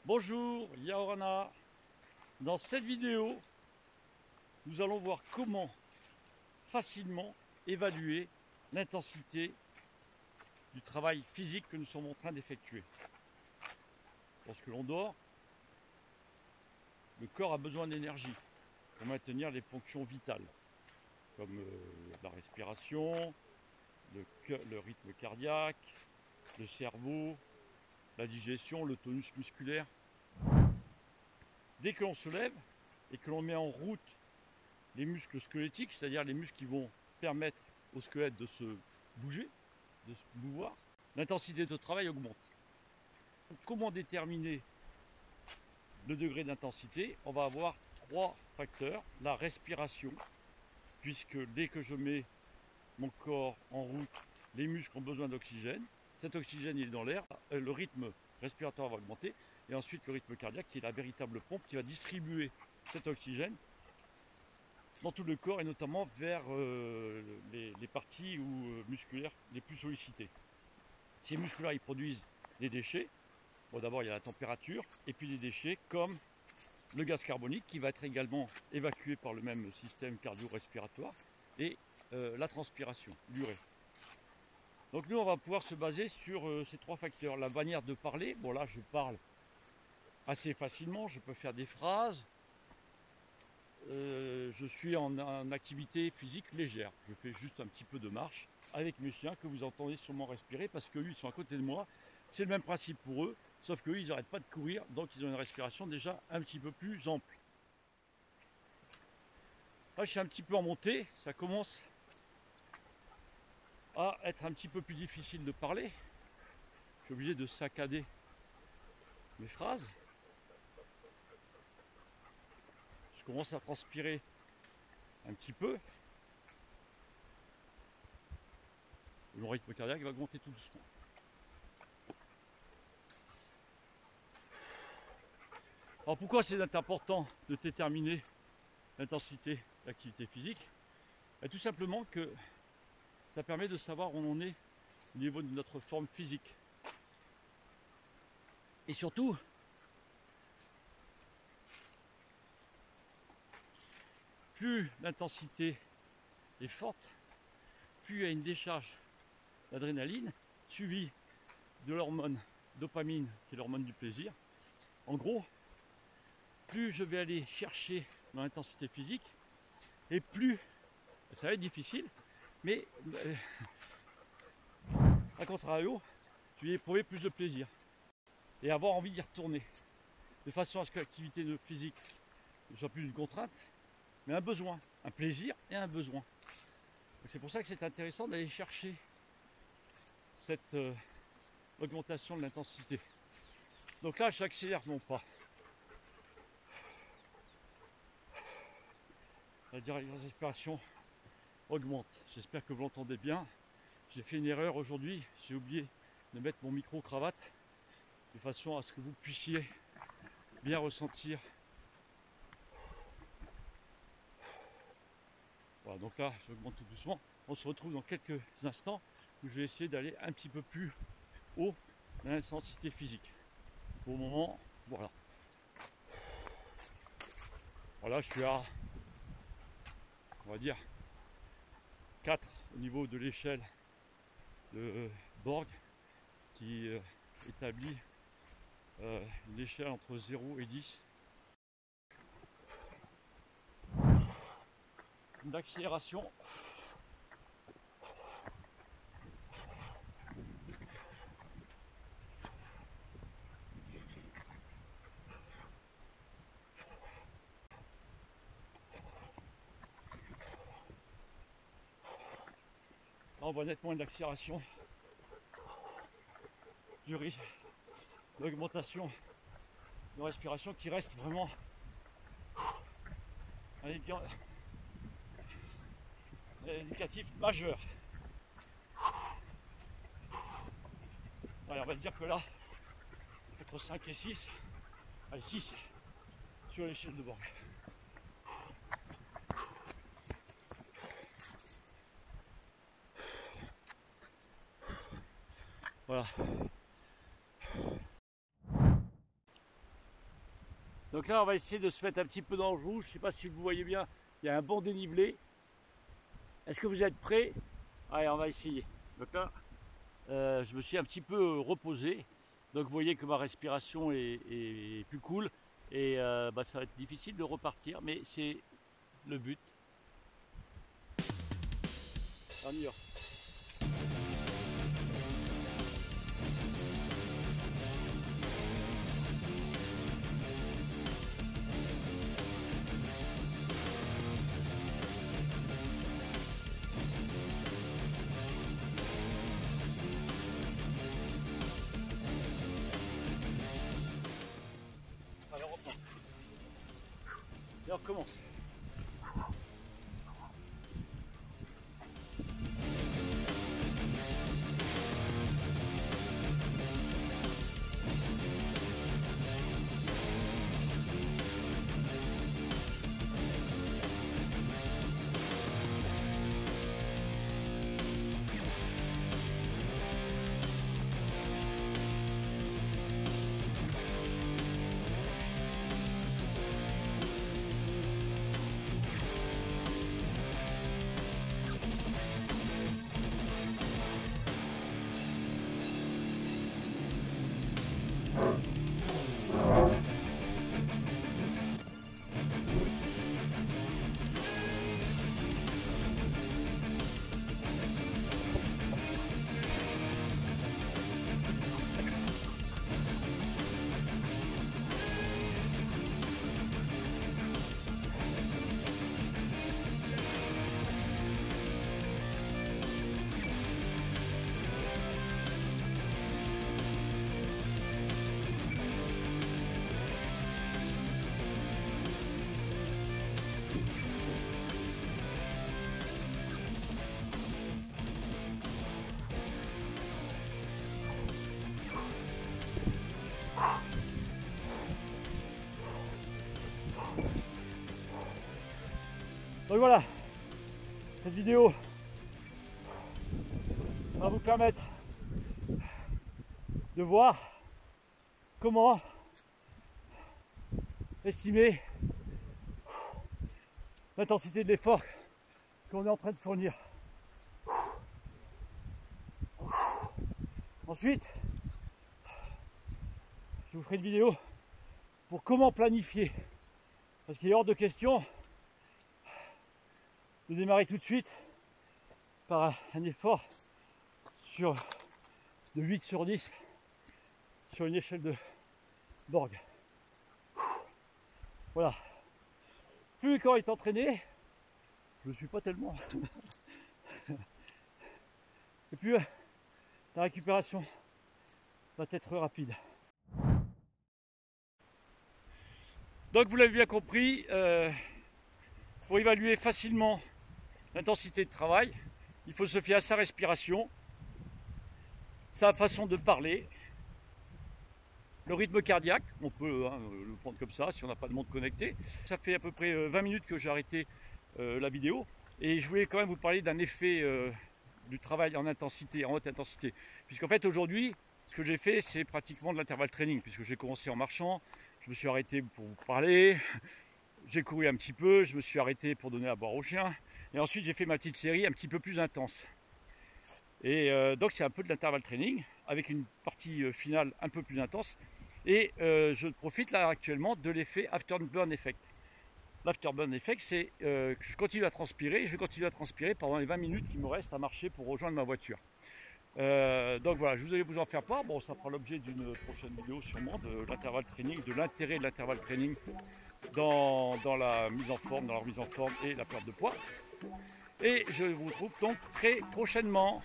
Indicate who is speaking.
Speaker 1: Bonjour, Yaorana. Dans cette vidéo, nous allons voir comment facilement évaluer l'intensité du travail physique que nous sommes en train d'effectuer. Lorsque l'on dort, le corps a besoin d'énergie pour maintenir les fonctions vitales, comme la respiration, le rythme cardiaque, le cerveau, la digestion, le tonus musculaire. Dès que l'on se lève et que l'on met en route les muscles squelettiques, c'est-à-dire les muscles qui vont permettre au squelette de se bouger, de se mouvoir, l'intensité de travail augmente. Comment déterminer le degré d'intensité? On va avoir trois facteurs. La respiration, puisque dès que je mets mon corps en route, les muscles ont besoin d'oxygène. Cet oxygène, il est dans l'air, le rythme respiratoire va augmenter, et ensuite le rythme cardiaque, qui est la véritable pompe qui va distribuer cet oxygène dans tout le corps, et notamment vers les parties musculaires les plus sollicitées. Ces muscles-là, ils produisent des déchets. Bon, d'abord, il y a la température, et puis des déchets comme le gaz carbonique, qui va être également évacué par le même système cardio-respiratoire, et la transpiration, l'urée. Donc nous, on va pouvoir se baser sur ces trois facteurs. La manière de parler, bon là, je parle assez facilement, je peux faire des phrases. Je suis en activité physique légère. Je fais juste un petit peu de marche avec mes chiens que vous entendez sûrement respirer parce qu'eux, ils sont à côté de moi. C'est le même principe pour eux, sauf qu'eux, ils n'arrêtent pas de courir, donc ils ont une respiration déjà un petit peu plus ample. Là, je suis un petit peu en montée, ça commence à être un petit peu plus difficile de parler. Je suis obligé de saccader mes phrases. Je commence à transpirer un petit peu. Le rythme cardiaque va augmenter tout doucement. Alors pourquoi c'est important de déterminer l'intensité d'activité physique? Tout simplement que ça permet de savoir où on est au niveau de notre forme physique. Et surtout, plus l'intensité est forte, plus il y a une décharge d'adrénaline, suivie de l'hormone dopamine, qui est l'hormone du plaisir. En gros, plus je vais aller chercher dans l'intensité physique, et plus, ça va être difficile, mais à contrario, je vais éprouver plus de plaisir et avoir envie d'y retourner, de façon à ce que l'activité physique ne soit plus une contrainte, mais un besoin, un plaisir et un besoin. C'est pour ça que c'est intéressant d'aller chercher cette augmentation de l'intensité. Donc là, j'accélère mon pas. La respiration augmente. J'espère que vous l'entendez bien. J'ai fait une erreur aujourd'hui. J'ai oublié de mettre mon micro-cravate de façon à ce que vous puissiez bien ressentir. Voilà, donc là, j'augmente tout doucement. On se retrouve dans quelques instants où je vais essayer d'aller un petit peu plus haut dans l'intensité physique. Pour le moment, voilà. Voilà, je suis à, on va dire, 4 au niveau de l'échelle de Borg qui établit une échelle entre 0 et 10 d'accélération. Là, on voit nettement une accélération du rythme, l'augmentation de respiration qui reste vraiment un indicatif majeur. Allez, on va dire que là, entre 5 et 6, allez 6 sur l'échelle de Borg. Voilà. Donc là, on va essayer de se mettre un petit peu dans le rouge. Je ne sais pas si vous voyez bien, il y a un bon dénivelé. Est-ce que vous êtes prêts? Allez, on va essayer. Donc là, je me suis un petit peu reposé. Donc vous voyez que ma respiration est plus cool. Et ça va être difficile de repartir, mais c'est le but. On y va. Allez, on reprend. Et on recommence. Donc voilà, cette vidéo va vous permettre de voir comment estimer l'intensité de l'effort qu'on est en train de fournir. Ensuite, je vous ferai une vidéo pour comment planifier, parce qu'il est hors de question de démarrer tout de suite par un effort de 8 sur 10 sur une échelle de Borg. Voilà. Plus le corps est entraîné, je ne suis pas tellement. Et puis la récupération va être rapide. Donc vous l'avez bien compris, pour évaluer facilement l'intensité de travail, il faut se fier à sa respiration, sa façon de parler, le rythme cardiaque, on peut le prendre comme ça si on n'a pas de montre connectée. Ça fait à peu près 20 minutes que j'ai arrêté la vidéo et je voulais quand même vous parler d'un effet du travail en intensité, en haute intensité. Puisqu'en fait aujourd'hui, ce que j'ai fait, c'est pratiquement de l'intervalle training, puisque j'ai commencé en marchant, je me suis arrêté pour vous parler, j'ai couru un petit peu, je me suis arrêté pour donner à boire au chien, et ensuite j'ai fait ma petite série un petit peu plus intense. Et donc c'est un peu de l'intervalle training, avec une partie finale un peu plus intense, et je profite là actuellement de l'effet Afterburn Effect. L'Afterburn Effect, c'est que je continue à transpirer, et je vais continuer à transpirer pendant les 20 minutes qui me restent à marcher pour rejoindre ma voiture. Donc voilà, je vais vous en faire part. Bon, ça fera l'objet d'une prochaine vidéo sûrement de l'intervalle training, de l'intérêt de l'intervalle training dans la mise en forme, et la perte de poids. Et je vous retrouve donc très prochainement.